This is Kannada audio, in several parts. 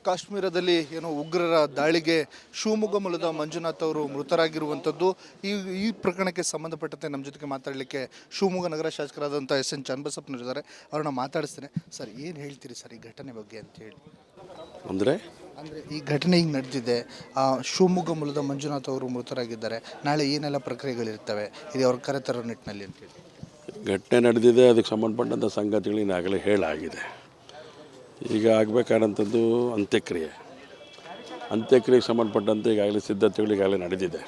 ಕಾಶ್ಮೀರದಲ್ಲಿ ಏನೋ ಉಗ್ರರ ದಾಳಿಗೆ ಶಿವಮೊಗ್ಗ ಮೂಲದ ಮಂಜುನಾಥ್ ಅವರು ಮೃತರಾಗಿರುವಂಥದ್ದು. ಈ ಈ ಪ್ರಕರಣಕ್ಕೆ ಸಂಬಂಧಪಟ್ಟಂತೆ ನಮ್ಮ ಜೊತೆಗೆ ಮಾತಾಡಲಿಕ್ಕೆ ಶಿವಮೊಗ್ಗ ನಗರ ಶಾಸಕರಾದಂಥ ಎಸ್.ಎನ್. ಚನ್ನಬಸಪ್ಪನವರಿದ್ದಾರೆ. ಅವ್ರನ್ನ ಮಾತಾಡಿಸ್ತೇನೆ. ಸರ್, ಏನು ಹೇಳ್ತೀರಿ ಸರ್ ಈ ಘಟನೆ ಬಗ್ಗೆ ಅಂತ ಹೇಳಿ? ಅಂದರೆ ಈ ಘಟನೆ ಈಗ ನಡೆದಿದೆ. ಶಿವಮೊಗ್ಗ ಮೂಲದ ಮಂಜುನಾಥ್ ಅವರು ಮೃತರಾಗಿದ್ದಾರೆ. ನಾಳೆ ಏನೆಲ್ಲ ಪ್ರಕ್ರಿಯೆಗಳಿರ್ತವೆ ಇದು ಅವ್ರ ಕರೆತರೋ ನಿಟ್ಟಿನಲ್ಲಿ ಅಂತ ಹೇಳಿ? ಘಟನೆ ನಡೆದಿದೆ, ಅದಕ್ಕೆ ಸಂಬಂಧಪಟ್ಟಂಥ ಸಂಗತಿಗಳು ಈಗಾಗಲೇ ಹೇಳಾಗಿದೆ. ಈಗ ಆಗಬೇಕಾದಂಥದ್ದು ಅಂತ್ಯಕ್ರಿಯೆಗೆ ಸಂಬಂಧಪಟ್ಟಂತೆ ಈಗಾಗಲೇ ಸಿದ್ಧತೆಗಳು ಈಗಾಗಲೇ ನಡೆದಿದೆ.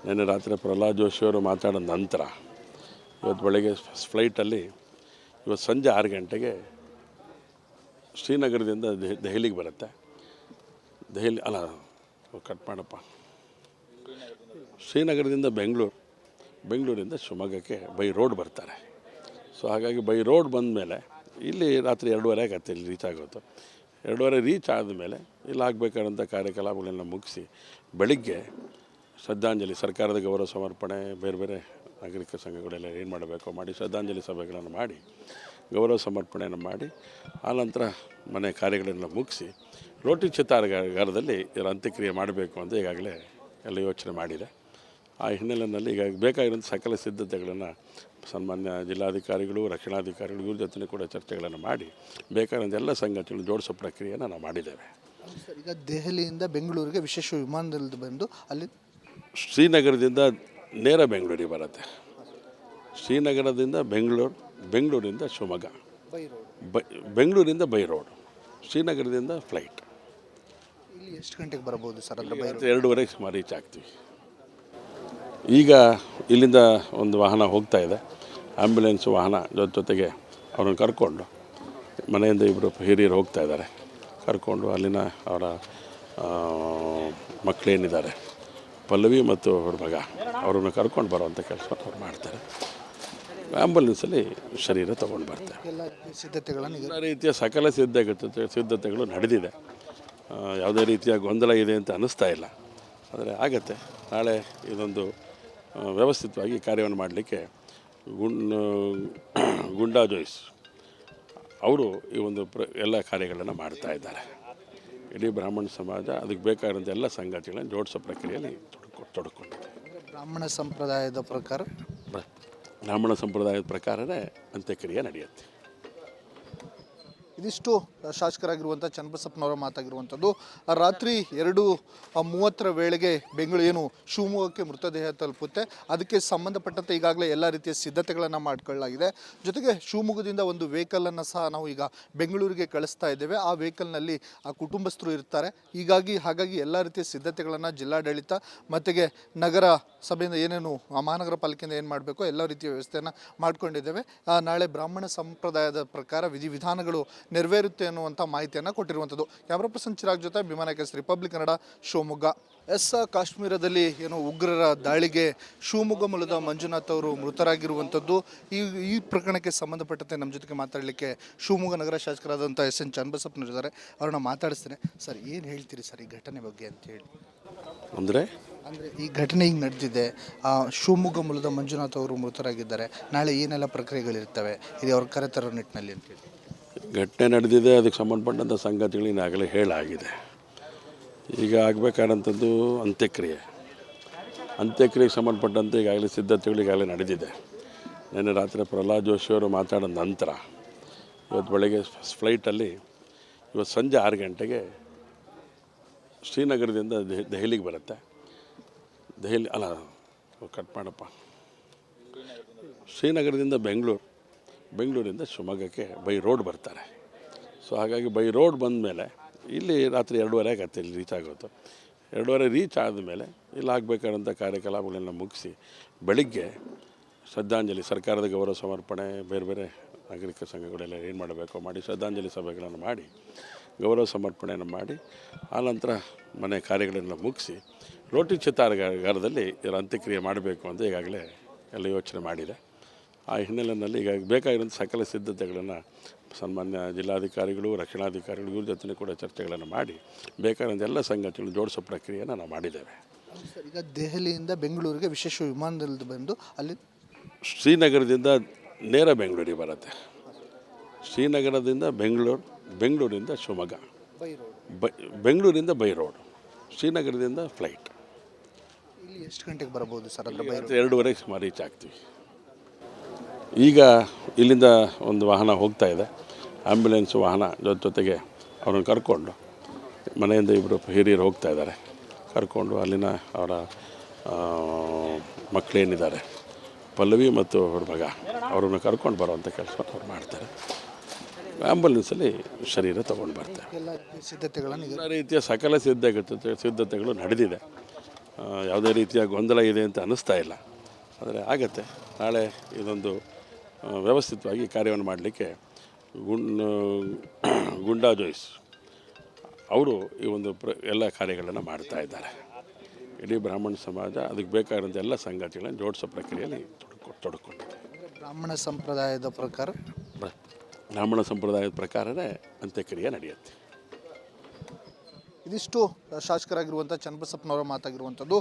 ನಿನ್ನೆ ರಾತ್ರಿ ಪ್ರಹ್ಲಾದ್ ಜೋಶಿಯವರು ಮಾತಾಡಿದ ನಂತರ ಇವತ್ತು ಬೆಳಗ್ಗೆ ಫ್ಲೈಟಲ್ಲಿ ಇವತ್ತು ಸಂಜೆ 6 ಗಂಟೆಗೆ ಶ್ರೀನಗರದಿಂದ ದೆಹಲಿಗೆ ಬರುತ್ತೆ. ಶ್ರೀನಗರದಿಂದ ಬೆಂಗಳೂರಿಂದ ಶಿವಮೊಗ್ಗಕ್ಕೆ ಬೈ ರೋಡ್ ಬರ್ತಾರೆ. ಸೊ ಹಾಗಾಗಿ ಬೈ ರೋಡ್ ಬಂದ ಮೇಲೆ ಇಲ್ಲಿ ರಾತ್ರಿ 2:30 ಆಗತ್ತೆ ಇಲ್ಲಿ ರೀಚ್ ಆಗೋದು. 2:30 ರೀಚ್ ಆದಮೇಲೆ ಇಲ್ಲಿ ಆಗಬೇಕಾದಂಥ ಕಾರ್ಯಕಲಾಪಗಳನ್ನ ಮುಗಿಸಿ ಬೆಳಿಗ್ಗೆ ಶ್ರದ್ಧಾಂಜಲಿ, ಸರ್ಕಾರದ ಗೌರವ ಸಮರ್ಪಣೆ, ಬೇರೆ ಬೇರೆ ನಾಗರಿಕ ಸಂಘಗಳೆಲ್ಲ ಏನು ಮಾಡಬೇಕೋ ಮಾಡಿ ಶ್ರದ್ಧಾಂಜಲಿ ಸಭೆಗಳನ್ನು ಮಾಡಿ ಗೌರವ ಸಮರ್ಪಣೆಯನ್ನು ಮಾಡಿ ಆನಂತರ ಮನೆ ಕಾರ್ಯಗಳನ್ನು ಮುಗಿಸಿ ರೋಟಿ ಚಿತಾಗಾರದಲ್ಲಿ ಇದರ ಅಂತ್ಯಕ್ರಿಯೆ ಮಾಡಬೇಕು ಅಂತ ಈಗಾಗಲೇ ಎಲ್ಲ ಯೋಚನೆ ಮಾಡಿದೆ. ಆ ಹಿನ್ನೆಲೆಯಲ್ಲಿ ಈಗ ಬೇಕಾಗಿರೋಂಥ ಸಕಲ ಸಿದ್ಧತೆಗಳನ್ನು ಸನ್ಮಾನ್ಯ ಜಿಲ್ಲಾಧಿಕಾರಿಗಳು, ರಕ್ಷಣಾಧಿಕಾರಿಗಳು ಇವ್ರ ಜೊತೆ ಕೂಡ ಚರ್ಚೆಗಳನ್ನು ಮಾಡಿ ಬೇಕಾದಂಥ ಎಲ್ಲ ಸಂಗತಿಗಳು ಜೋಡಿಸೋ ಪ್ರಕ್ರಿಯೆಯನ್ನು ನಾವು ಮಾಡಿದ್ದೇವೆ. ಈಗ ದೆಹಲಿಯಿಂದ ಬೆಂಗಳೂರಿಗೆ ವಿಶೇಷ ವಿಮಾನದಲ್ಲಿ ಬಂದು ಅಲ್ಲಿ ಶ್ರೀನಗರದಿಂದ ನೇರ ಬೆಂಗಳೂರಿಗೆ ಬರುತ್ತೆ. ಶ್ರೀನಗರದಿಂದ ಬೆಂಗಳೂರಿಂದ ಶಿವಮೊಗ್ಗ, ಬೆಂಗಳೂರಿಂದ ಬೈ ರೋಡ್, ಶ್ರೀನಗರದಿಂದ ಫ್ಲೈಟ್. ಇಲ್ಲಿ ಎಷ್ಟು ಗಂಟೆಗೆ ಬರಬಹುದು ಸರ್? 2:30 ಸುಮಾರು ರೀಚ್ ಆಗ್ತೀವಿ. ಈಗ ಇಲ್ಲಿಂದ ಒಂದು ವಾಹನ ಹೋಗ್ತಾ ಇದೆ, ಆ್ಯಂಬುಲೆನ್ಸ್ ವಾಹನ ಜೊತೆಗೆ ಅವ್ರನ್ನ ಕರ್ಕೊಂಡು ಮನೆಯಿಂದ ಇಬ್ಬರು ಹಿರಿಯರು ಹೋಗ್ತಾ ಇದ್ದಾರೆ. ಕರ್ಕೊಂಡು ಅಲ್ಲಿನ ಅವರ ಮಕ್ಕಳೇನಿದ್ದಾರೆ ಪಲ್ಲವಿ ಮತ್ತು ಅವ್ರ ಮಗ, ಅವ್ರನ್ನ ಕರ್ಕೊಂಡು ಬರೋವಂಥ ಕೆಲಸ ಅವ್ರು ಮಾಡ್ತಾರೆ. ಆ್ಯಂಬುಲೆನ್ಸಲ್ಲಿ ಶರೀರ ತೊಗೊಂಡು ಬರ್ತಾರೆ. ಎಲ್ಲ ರೀತಿಯ ಸಕಲ ಸಿದ್ಧತೆಗಳು ನಡೆದಿದೆ. ಯಾವುದೇ ರೀತಿಯ ಗೊಂದಲ ಇದೆ ಅಂತ ಅನ್ನಿಸ್ತಾ ಇಲ್ಲ. ಆದರೆ ಆಗತ್ತೆ. ನಾಳೆ ಇದೊಂದು ವ್ಯವಸ್ಥಿತವಾಗಿ ಕಾರ್ಯವನ್ನು ಮಾಡಲಿಕ್ಕೆ ಗುಂಡಾ ಜೋಯ್ಸ್ ಅವರು ಈ ಒಂದು ಎಲ್ಲ ಕಾರ್ಯಗಳನ್ನು ಮಾಡ್ತಾ ಇದ್ದಾರೆ. ಇಡೀ ಬ್ರಾಹ್ಮಣ ಸಮಾಜ ಅದಕ್ಕೆ ಬೇಕಾಗಿರೋಂಥ ಎಲ್ಲ ಸಂಗತಿಗಳನ್ನು ಜೋಡಿಸೋ ಪ್ರಕ್ರಿಯೆಯಲ್ಲಿ ತೊಡಕೊಂಡಿದೆ. ಬ್ರಾಹ್ಮಣ ಸಂಪ್ರದಾಯದ ಪ್ರಕಾರವೇ ಅಂತ್ಯಕ್ರಿಯೆ ನಡೆಯುತ್ತೆ. ಇದಿಷ್ಟು ಶಾಸಕರಾಗಿರುವಂಥ ಚನ್ನಬಸಪ್ಪನವರ ಮಾತಾಗಿರುವಂಥದ್ದು. ರಾತ್ರಿ 2:30 ವೇಳೆಗೆ ಬೆಂಗಳೂರು ಶಿವಮೊಗ್ಗಕ್ಕೆ ಮೃತದೇಹ ತಲುಪುತ್ತೆ. ಅದಕ್ಕೆ ಸಂಬಂಧಪಟ್ಟಂತೆ ಈಗಾಗಲೇ ಎಲ್ಲ ರೀತಿಯ ಸಿದ್ಧತೆಗಳನ್ನು ಮಾಡಿಕೊಳ್ಳಲಾಗಿದೆ. ಜೊತೆಗೆ ಶಿವಮೊಗ್ಗದಿಂದ ಒಂದು ವೆಹಿಕಲನ್ನು ಸಹ ನಾವು ಈಗ ಬೆಂಗಳೂರಿಗೆ ಕಳಿಸ್ತಾ ಇದ್ದೇವೆ. ಆ ವೆಹಿಕಲ್ನಲ್ಲಿ ಆ ಕುಟುಂಬಸ್ಥರು ಇರ್ತಾರೆ. ಹಾಗಾಗಿ ಎಲ್ಲ ರೀತಿಯ ಸಿದ್ಧತೆಗಳನ್ನು ಜಿಲ್ಲಾಡಳಿತ ಮತ್ತು ನಗರ ಸಭೆಯಿಂದ ಏನೇನು ಮಹಾನಗರ ಪಾಲಿಕೆಯಿಂದ ಏನು ಮಾಡಬೇಕೋ ಎಲ್ಲ ರೀತಿಯ ವ್ಯವಸ್ಥೆಯನ್ನು ಮಾಡಿಕೊಂಡಿದ್ದೇವೆ. ನಾಳೆ ಬ್ರಾಹ್ಮಣ ಸಂಪ್ರದಾಯದ ಪ್ರಕಾರ ವಿಧಿವಿಧಾನಗಳು ನೆರವೇರುತ್ತೆ ಅನ್ನುವಂಥ ಮಾಹಿತಿಯನ್ನು ಕೊಟ್ಟಿರುವಂಥದ್ದು. ಕ್ಯಾಮ್ರಾ ಪರ್ಸನ್ ಚಿರಾಗ್ ಜೊತೆ ಭೀಮಾ ಕೇಸ್, ರಿಪಬ್ಲಿಕ್ ಕನ್ನಡ, ಶಿವಮೊಗ್ಗ. ಕಾಶ್ಮೀರದಲ್ಲಿ ಏನೋ ಉಗ್ರರ ದಾಳಿಗೆ ಶಿವಮೊಗ್ಗ ಮೂಲದ ಮಂಜುನಾಥ್ ಅವರು ಮೃತರಾಗಿರುವಂಥದ್ದು. ಈ ಪ್ರಕರಣಕ್ಕೆ ಸಂಬಂಧಪಟ್ಟಂತೆ ನಮ್ಮ ಜೊತೆಗೆ ಮಾತಾಡಲಿಕ್ಕೆ ಶಿವಮೊಗ್ಗ ನಗರ ಶಾಸಕರಾದಂಥ ಎಸ್.ಎನ್. ಚನ್ನಬಸಪ್ಪನವರಿದ್ದಾರೆ. ಅವ್ರನ್ನ ಮಾತಾಡಿಸ್ತೇನೆ. ಸರ್, ಏನು ಹೇಳ್ತೀರಿ ಸರ್ ಈ ಘಟನೆ ಬಗ್ಗೆ ಅಂತ ಹೇಳಿ? ಅಂದರೆ ಈ ಘಟನೆ ಈಗ ನಡೆದಿದೆ. ಶಿವಮೊಗ್ಗ ಮೂಲದ ಮಂಜುನಾಥ್ ಅವರು ಮೃತರಾಗಿದ್ದಾರೆ. ನಾಳೆ ಏನೆಲ್ಲ ಪ್ರಕ್ರಿಯೆಗಳಿರ್ತವೆ ಇದು ಅವ್ರ ಕರೆತರೋ ನಿಟ್ಟಿನಲ್ಲಿ ಅಂತ ಹೇಳಿ? ಘಟನೆ ನಡೆದಿದೆ, ಅದಕ್ಕೆ ಸಂಬಂಧಪಟ್ಟಂಥ ಸಂಗತಿಗಳು ಈಗಾಗಲೇ ಹೇಳಾಗಿದೆ. ಈಗ ಆಗಬೇಕಾದಂಥದ್ದು ಅಂತ್ಯಕ್ರಿಯೆಗೆ ಸಂಬಂಧಪಟ್ಟಂತೆ ಈಗಾಗಲೇ ಸಿದ್ಧತೆಗಳು ಈಗಾಗಲೇ ನಡೆದಿದೆ. ನಿನ್ನೆ ರಾತ್ರಿ ಪ್ರಹ್ಲಾದ್ ಜೋಶಿಯವರು ಮಾತಾಡಿದ ನಂತರ ಇವತ್ತು ಬೆಳಗ್ಗೆ ಫ್ಲೈಟಲ್ಲಿ ಇವತ್ತು ಸಂಜೆ 6 ಗಂಟೆಗೆ ಶ್ರೀನಗರದಿಂದ ದೆಹಲಿಗೆ ಬರುತ್ತೆ. ಶ್ರೀನಗರದಿಂದ ಬೆಂಗಳೂರಿಂದ ಶಿವಮೊಗ್ಗಕ್ಕೆ ಬೈ ರೋಡ್ ಬರ್ತಾರೆ. ಸೊ ಹಾಗಾಗಿ ಬೈ ರೋಡ್ ಬಂದ ಮೇಲೆ ಇಲ್ಲಿ ರಾತ್ರಿ 2:30 ಆಗತ್ತೆ ಇಲ್ಲಿ ರೀಚ್ ಆಗೋದು. 2:30 ರೀಚ್ ಆದಮೇಲೆ ಇಲ್ಲಿ ಆಗಬೇಕಾದಂಥ ಕಾರ್ಯಕಲಾಪಗಳನ್ನ ಮುಗಿಸಿ ಬೆಳಿಗ್ಗೆ ಶ್ರದ್ಧಾಂಜಲಿ, ಸರ್ಕಾರದ ಗೌರವ ಸಮರ್ಪಣೆ, ಬೇರೆ ಬೇರೆ ನಾಗರಿಕ ಸಂಘಗಳೆಲ್ಲ ಏನು ಮಾಡಬೇಕೋ ಮಾಡಿ ಶ್ರದ್ಧಾಂಜಲಿ ಸಭೆಗಳನ್ನು ಮಾಡಿ ಗೌರವ ಸಮರ್ಪಣೆಯನ್ನು ಮಾಡಿ ಆನಂತರ ಮನೆ ಕಾರ್ಯಗಳನ್ನು ಮುಗಿಸಿ ರೋಟಿ ಚಿತಾಗಾರದಲ್ಲಿ ಇದರ ಅಂತ್ಯಕ್ರಿಯೆ ಮಾಡಬೇಕು ಅಂತ ಈಗಾಗಲೇ ಎಲ್ಲ ಯೋಚನೆ ಮಾಡಿದೆ. ಆ ಹಿನ್ನೆಲೆಯಲ್ಲಿ ಈಗ ಬೇಕಾಗಿರೋಂಥ ಸಕಲ ಸಿದ್ಧತೆಗಳನ್ನು ಸನ್ಮಾನ್ಯ ಜಿಲ್ಲಾಧಿಕಾರಿಗಳು, ರಕ್ಷಣಾಧಿಕಾರಿಗಳು ಇವ್ರ ಜೊತೆ ಕೂಡ ಚರ್ಚೆಗಳನ್ನು ಮಾಡಿ ಬೇಕಾದಂಥ ಎಲ್ಲ ಸಂಗತಿಗಳು ಜೋಡಿಸೋ ಪ್ರಕ್ರಿಯೆಯನ್ನು ನಾವು ಮಾಡಿದ್ದೇವೆ. ಈಗ ದೆಹಲಿಯಿಂದ ಬೆಂಗಳೂರಿಗೆ ವಿಶೇಷ ವಿಮಾನದಲ್ಲಿ ಬಂದು ಅಲ್ಲಿ ಶ್ರೀನಗರದಿಂದ ನೇರ ಬೆಂಗಳೂರಿಗೆ ಬರುತ್ತೆ. ಶ್ರೀನಗರದಿಂದ ಬೆಂಗಳೂರಿಂದ ಶಿವಮೊಗ್ಗ, ಬೆಂಗಳೂರಿಂದ ಬೈ ರೋಡ್, ಶ್ರೀನಗರದಿಂದ ಫ್ಲೈಟ್. ಇಲ್ಲಿ ಎಷ್ಟು ಗಂಟೆಗೆ ಬರಬಹುದು ಸರ್ ಅದರ ಬೈ ರೋಡ್? 2:30 ಸುಮಾರು ರೀಚ್ ಆಗ್ತೀವಿ. ಈಗ ಇಲ್ಲಿಂದ ಒಂದು ವಾಹನ ಹೋಗ್ತಾ ಇದೆ, ಆ್ಯಂಬುಲೆನ್ಸ್ ವಾಹನ ಜೊತೆಗೆ ಅವ್ರನ್ನ ಕರ್ಕೊಂಡು, ಮನೆಯಿಂದ ಇಬ್ಬರು ಹಿರಿಯರು ಹೋಗ್ತಾ ಇದ್ದಾರೆ, ಕರ್ಕೊಂಡು ಅಲ್ಲಿನ ಅವರ ಮಕ್ಕಳೇನಿದ್ದಾರೆ ಪಲ್ಲವಿ ಮತ್ತು ಅವ್ರ ಮಗ, ಅವರನ್ನು ಕರ್ಕೊಂಡು ಬರುವಂಥ ಕೆಲಸ ಅವ್ರು ಮಾಡ್ತಾರೆ. ಆ್ಯಂಬುಲೆನ್ಸಲ್ಲಿ ಶರೀರ ತೊಗೊಂಡು ಬರ್ತಾರೆ. ಎಲ್ಲ ಸಿದ್ಧತೆಗಳನ್ನು ಎಲ್ಲ ರೀತಿಯ ಸಕಲ ಸಿದ್ಧತೆಗಳು ನಡೆದಿದೆ. ಯಾವುದೇ ರೀತಿಯ ಗೊಂದಲ ಇದೆ ಅಂತ ಅನ್ನಿಸ್ತಾ ಇಲ್ಲ. ಆದರೆ ಆಗತ್ತೆ. ನಾಳೆ ಇದೊಂದು ವ್ಯವಸ್ಥಿತವಾಗಿ ಕಾರ್ಯವನ್ನು ಮಾಡಲಿಕ್ಕೆ ಗುಂಡಾ ಜೋಯ್ಸ್ ಅವರು ಈ ಒಂದು ಎಲ್ಲ ಕಾರ್ಯಗಳನ್ನು ಮಾಡ್ತಾ ಇದ್ದಾರೆ. ಇಡೀ ಬ್ರಾಹ್ಮಣ ಸಮಾಜ ಅದಕ್ಕೆ ಬೇಕಾಗಿರೋಂಥ ಎಲ್ಲ ಸಂಗತಿಗಳನ್ನು ಜೋಡಿಸೋ ಪ್ರಕ್ರಿಯೆಯಲ್ಲಿ ತೊಡಕೊಂಡಿದೆ. ಬ್ರಾಹ್ಮಣ ಸಂಪ್ರದಾಯದ ಪ್ರಕಾರವೇ ಅಂತ್ಯಕ್ರಿಯೆ ನಡೆಯುತ್ತೆ. ಇದಿಷ್ಟು ಶಾಸಕರಾಗಿರುವಂಥ ಚನ್ನಬಸಪ್ಪನವರ ಮಾತಾಗಿರುವಂಥದ್ದು.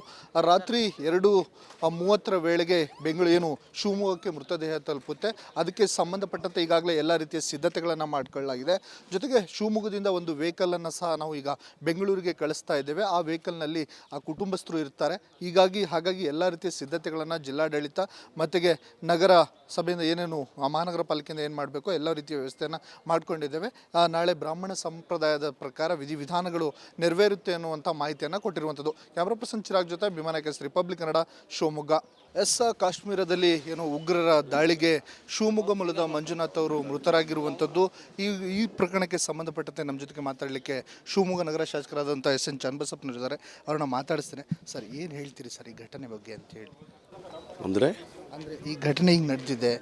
ರಾತ್ರಿ 2:30 ವೇಳೆಗೆ ಬೆಂಗಳೂರು ಶಿವಮೊಗ್ಗಕ್ಕೆ ಮೃತದೇಹ ತಲುಪುತ್ತೆ. ಅದಕ್ಕೆ ಸಂಬಂಧಪಟ್ಟಂತೆ ಈಗಾಗಲೇ ಎಲ್ಲ ರೀತಿಯ ಸಿದ್ಧತೆಗಳನ್ನು ಮಾಡಿಕೊಳ್ಳಲಾಗಿದೆ. ಜೊತೆಗೆ ಶಿವಮೊಗ್ಗದಿಂದ ಒಂದು ವೆಹಿಕಲನ್ನು ಸಹ ನಾವು ಈಗ ಬೆಂಗಳೂರಿಗೆ ಕಳಿಸ್ತಾ ಇದ್ದೇವೆ. ಆ ವೆಹಿಕಲ್ನಲ್ಲಿ ಆ ಕುಟುಂಬಸ್ಥರು ಇರ್ತಾರೆ. ಹಾಗಾಗಿ ಎಲ್ಲ ರೀತಿಯ ಸಿದ್ಧತೆಗಳನ್ನು ಜಿಲ್ಲಾಡಳಿತ ಮತ್ತಿಗೆ ನಗರ ಸಭೆಯಿಂದ ಏನೇನು ಮಹಾನಗರ ಪಾಲಿಕೆಯಿಂದ ಏನು ಮಾಡಬೇಕು ಎಲ್ಲ ರೀತಿಯ ವ್ಯವಸ್ಥೆಯನ್ನು ಮಾಡಿಕೊಂಡಿದ್ದೇವೆ. ನಾಳೆ ಬ್ರಾಹ್ಮಣ ಸಂಪ್ರದಾಯದ ಪ್ರಕಾರ ವಿಧಿವಿಧಾನಗಳು ನೆರವೇರುತ್ತೆ ಅನ್ನುವಂಥ ಮಾಹಿತಿಯನ್ನು ಕೊಟ್ಟಿರುವಂಥದ್ದು. ಕ್ಯಾಮ್ರಾ ಪರ್ಸನ್ ಚಿರಾಗ್ ಜೊತೆ ಭೀಮಾನಾಯಕ ರಿಪಬ್ಲಿಕ್ ಕನ್ನಡ, ಶಿವಮೊಗ್ಗ. ಕಾಶ್ಮೀರದಲ್ಲಿ ಉಗ್ರರ ದಾಳಿಗೆ ಶಿವಮೊಗ್ಗ ಮೂಲದ ಮಂಜುನಾಥ್ ಅವರು ಮೃತರಾಗಿರುವಂಥದ್ದು. ಈ ಪ್ರಕರಣಕ್ಕೆ ಸಂಬಂಧಪಟ್ಟಂತೆ ನಮ್ಮ ಜೊತೆಗೆ ಮಾತಾಡಲಿಕ್ಕೆ ಶಿವಮೊಗ್ಗ ನಗರ ಶಾಸಕರಾದಂಥ SN ಚನ್ನಬಸಪ್ಪನವರಿದ್ದಾರೆ. ಅವ್ರನ್ನ ಮಾತಾಡಿಸ್ತೀನಿ. ಸರ್, ಏನು ಹೇಳ್ತೀರಿ ಸರ್ ಈ ಘಟನೆ ಬಗ್ಗೆ ಅಂತ ಹೇಳಿ? ಅಂದರೆ ಈ ಘಟನೆ ಈಗ ನಡೆದಿದೆ,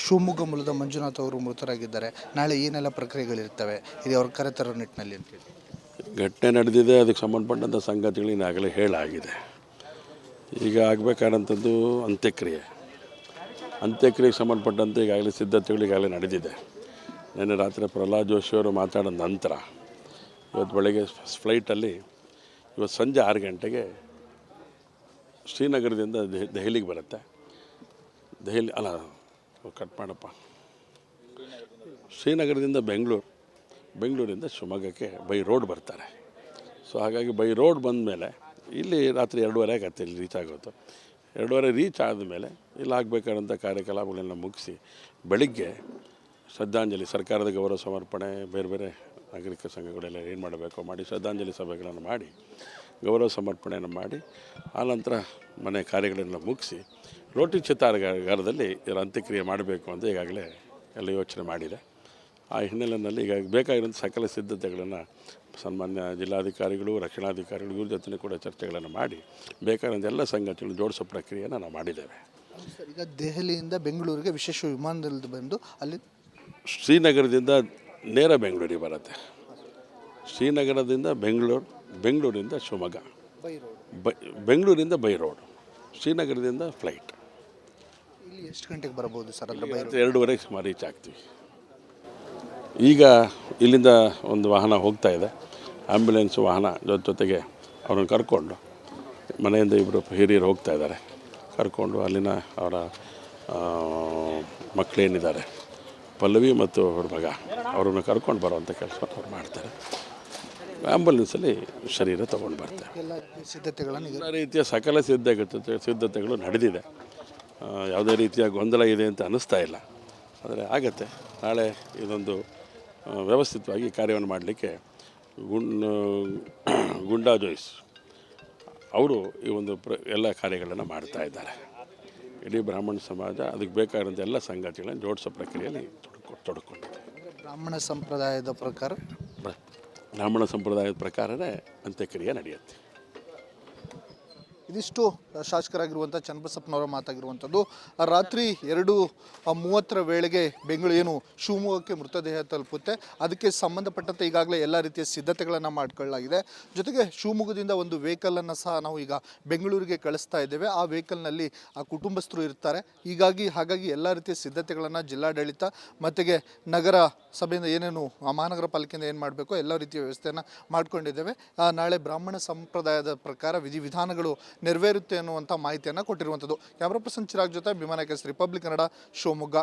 ಶಿವಮೊಗ್ಗ ಮೂಲದ ಮಂಜುನಾಥ್ ಅವರು ಮೃತರಾಗಿದ್ದಾರೆ. ನಾಳೆ ಏನೆಲ್ಲ ಪ್ರಕ್ರಿಯೆಗಳಿರ್ತವೆ ಇದು ಅವ್ರ ಕರೆತರೋ ನಿಟ್ಟಿನಲ್ಲಿ ಅಂತೇಳಿ? ಘಟನೆ ನಡೆದಿದೆ, ಅದಕ್ಕೆ ಸಂಬಂಧಪಟ್ಟಂಥ ಸಂಗತಿಗಳು ಈಗಾಗಲೇ ಹೇಳಾಗಿದೆ. ಈಗ ಆಗಬೇಕಾದಂಥದ್ದು ಅಂತ್ಯಕ್ರಿಯೆಗೆ ಸಂಬಂಧಪಟ್ಟಂತೆ ಈಗಾಗಲೇ ಸಿದ್ಧತೆಗಳು ಈಗಾಗಲೇ ನಡೆದಿದೆ. ನಿನ್ನೆ ರಾತ್ರಿ ಪ್ರಹ್ಲಾದ್ ಜೋಶಿಯವರು ಮಾತಾಡಿದ ನಂತರ ಇವತ್ತು ಬೆಳಗ್ಗೆ ಫ್ಲೈಟಲ್ಲಿ ಇವತ್ತು ಸಂಜೆ 6 ಗಂಟೆಗೆ ಶ್ರೀನಗರದಿಂದ ದೆಹಲಿಗೆ ಬರುತ್ತೆ. ಕಟ್ ಮಾಡಪ್ಪ. ಶ್ರೀನಗರದಿಂದ ಬೆಂಗಳೂರಿಂದ ಶಿವಮೊಗ್ಗಕ್ಕೆ ಬೈ ರೋಡ್ ಬರ್ತಾರೆ. ಸೊ ಹಾಗಾಗಿ ಬೈ ರೋಡ್ ಬಂದ ಮೇಲೆ ಇಲ್ಲಿ ರಾತ್ರಿ 2:30 ಆಗತ್ತೆ ಇಲ್ಲಿ ರೀಚ್ ಆಗೋದು. 2:30 ರೀಚ್ ಆದಮೇಲೆ ಇಲ್ಲಿ ಆಗಬೇಕಾದಂಥ ಕಾರ್ಯಕಲಾಪಗಳನ್ನ ಮುಗಿಸಿ ಬೆಳಿಗ್ಗೆ ಶ್ರದ್ಧಾಂಜಲಿ, ಸರ್ಕಾರದ ಗೌರವ ಸಮರ್ಪಣೆ, ಬೇರೆ ಬೇರೆ ನಾಗರಿಕ ಸಂಘಗಳೆಲ್ಲ ಏನು ಮಾಡಬೇಕು ಮಾಡಿ ಶ್ರದ್ಧಾಂಜಲಿ ಸಭೆಗಳನ್ನು ಮಾಡಿ ಗೌರವ ಸಮರ್ಪಣೆಯನ್ನು ಮಾಡಿ ಆನಂತರ ಮನೆ ಕಾರ್ಯಗಳನ್ನು ಮುಗಿಸಿ ರೋಟಿ ಚಿತ್ತಾಗಾರದಲ್ಲಿ ಇದರ ಅಂತ್ಯಕ್ರಿಯೆ ಮಾಡಬೇಕು ಅಂತ ಈಗಾಗಲೇ ಎಲ್ಲ ಯೋಚನೆ ಮಾಡಿದೆ. ಆ ಹಿನ್ನೆಲೆಯಲ್ಲಿ ಈಗ ಬೇಕಾಗಿರೋಂಥ ಸಕಲ ಸಿದ್ಧತೆಗಳನ್ನು ಸನ್ಮಾನ್ಯ ಜಿಲ್ಲಾಧಿಕಾರಿಗಳು, ರಕ್ಷಣಾಧಿಕಾರಿಗಳು ಇವ್ರ ಜೊತೆ ಕೂಡ ಚರ್ಚೆಗಳನ್ನು ಮಾಡಿ ಬೇಕಾಗಿರೋಂಥ ಎಲ್ಲ ಸಂಗತಿಗಳನ್ನು ಜೋಡಿಸೋ ಪ್ರಕ್ರಿಯೆಯನ್ನು ನಾವು ಮಾಡಿದ್ದೇವೆ. ಈಗ ದೆಹಲಿಯಿಂದ ಬೆಂಗಳೂರಿಗೆ ವಿಶೇಷ ವಿಮಾನದಲ್ಲಿ ಬಂದು ಅಲ್ಲಿ ಶ್ರೀನಗರದಿಂದ ನೇರ ಬೆಂಗಳೂರಿಗೆ ಬರುತ್ತೆ. ಶ್ರೀನಗರದಿಂದ ಬೆಂಗಳೂರಿಂದ ಶಿವಮೊಗ್ಗ, ಬೆಂಗಳೂರಿಂದ ಬೈ ರೋಡ್, ಶ್ರೀನಗರದಿಂದ ಫ್ಲೈಟ್. ಇಲ್ಲಿ ಎಷ್ಟು ಗಂಟೆಗೆ ಬರಬಹುದು ಸರ್ ಅದರ ಬೈ ರೋಡ್? 2:30 ಸುಮಾರು ರೀಚ್ ಆಗ್ತೀವಿ. ಈಗ ಇಲ್ಲಿಂದ ಒಂದು ವಾಹನ ಹೋಗ್ತಾ ಇದೆ, ಆ್ಯಂಬುಲೆನ್ಸ್ ವಾಹನ ಜೊತೆಗೆ ಅವ್ರನ್ನ ಕರ್ಕೊಂಡು, ಮನೆಯಿಂದ ಇಬ್ಬರು ಹಿರಿಯರು ಹೋಗ್ತಾ ಇದ್ದಾರೆ, ಕರ್ಕೊಂಡು ಅಲ್ಲಿನ ಅವರ ಮಕ್ಕಳೇನಿದ್ದಾರೆ ಪಲ್ಲವಿ ಮತ್ತು ಅವ್ರ ಮಗ, ಅವರನ್ನು ಕರ್ಕೊಂಡು ಬರುವಂಥ ಕೆಲಸ ಅವ್ರು ಮಾಡ್ತಾರೆ. ಆ್ಯಂಬುಲೆನ್ಸಲ್ಲಿ ಶರೀರ ತೊಗೊಂಡು ಬರ್ತಾರೆ. ಎಲ್ಲ ಸಿದ್ಧತೆಗಳನ್ನು ಎಲ್ಲ ರೀತಿಯ ಸಕಲ ಸಿದ್ಧತೆಗಳು ನಡೆದಿದೆ. ಯಾವುದೇ ರೀತಿಯ ಗೊಂದಲ ಇದೆ ಅಂತ ಅನ್ನಿಸ್ತಾ ಇಲ್ಲ. ಆದರೆ ಆಗತ್ತೆ. ನಾಳೆ ಇದೊಂದು ವ್ಯವಸ್ಥಿತವಾಗಿ ಕಾರ್ಯವನ್ನು ಮಾಡಲಿಕ್ಕೆ ಗುಂಡಾ ಜೋಯ್ಸ್ ಅವರು ಈ ಒಂದು ಎಲ್ಲ ಕಾರ್ಯಗಳನ್ನು ಮಾಡ್ತಾ ಇದ್ದಾರೆ. ಇಡೀ ಬ್ರಾಹ್ಮಣ ಸಮಾಜ ಅದಕ್ಕೆ ಬೇಕಾಗಿರೋಂಥ ಎಲ್ಲ ಸಂಗತಿಗಳನ್ನು ಜೋಡಿಸೋ ಪ್ರಕ್ರಿಯೆಯಲ್ಲಿ ತೊಡಕೊಂಡಿದೆ. ಬ್ರಾಹ್ಮಣ ಸಂಪ್ರದಾಯದ ಪ್ರಕಾರವೇ ಅಂತ್ಯಕ್ರಿಯೆ ನಡೆಯುತ್ತೆ. ಇದಿಷ್ಟು ಶಾಸಕರಾಗಿರುವಂಥ ಚನ್ನಬಸಪ್ಪನವರ ಮಾತಾಗಿರುವಂಥದ್ದು. ರಾತ್ರಿ 2:30 ವೇಳೆಗೆ ಬೆಂಗಳೂರು ಶಿವಮೊಗ್ಗಕ್ಕೆ ಮೃತದೇಹ ತಲುಪುತ್ತೆ. ಅದಕ್ಕೆ ಸಂಬಂಧಪಟ್ಟಂತೆ ಈಗಾಗಲೇ ಎಲ್ಲ ರೀತಿಯ ಸಿದ್ಧತೆಗಳನ್ನು ಮಾಡಿಕೊಳ್ಳಲಾಗಿದೆ. ಜೊತೆಗೆ ಶಿವಮೊಗ್ಗದಿಂದ ಒಂದು ವೆಹಿಕಲನ್ನು ಸಹ ನಾವು ಈಗ ಬೆಂಗಳೂರಿಗೆ ಕಳಿಸ್ತಾ ಇದ್ದೇವೆ. ಆ ವೆಹಿಕಲ್ನಲ್ಲಿ ಆ ಕುಟುಂಬಸ್ಥರು ಇರ್ತಾರೆ. ಹಾಗಾಗಿ ಎಲ್ಲ ರೀತಿಯ ಸಿದ್ಧತೆಗಳನ್ನು ಜಿಲ್ಲಾಡಳಿತ ಮತ್ತಿಗೆ ನಗರ ಸಭೆಯಿಂದ ಏನೇನು ಮಹಾನಗರ ಪಾಲಿಕೆಯಿಂದ ಏನು ಮಾಡಬೇಕು ಎಲ್ಲ ರೀತಿಯ ವ್ಯವಸ್ಥೆಯನ್ನು ಮಾಡಿಕೊಂಡಿದ್ದೇವೆ. ನಾಳೆ ಬ್ರಾಹ್ಮಣ ಸಂಪ್ರದಾಯದ ಪ್ರಕಾರ ವಿಧಿವಿಧಾನಗಳು ನೆರವೇರುತ್ತೆ ಅನ್ನುವಂಥ ಮಾಹಿತಿಯನ್ನು ಕೊಟ್ಟಿರುವಂಥದ್ದು. ಕ್ಯಾಮ್ರಾ ಪರ್ಸನ್ ಚಿರಾಗ್ ಜೊತೆ ಭೀಮಾನಾಯಕ ರಿಪಬ್ಲಿಕ್ ಕನ್ನಡ, ಶಿವಮೊಗ್ಗ.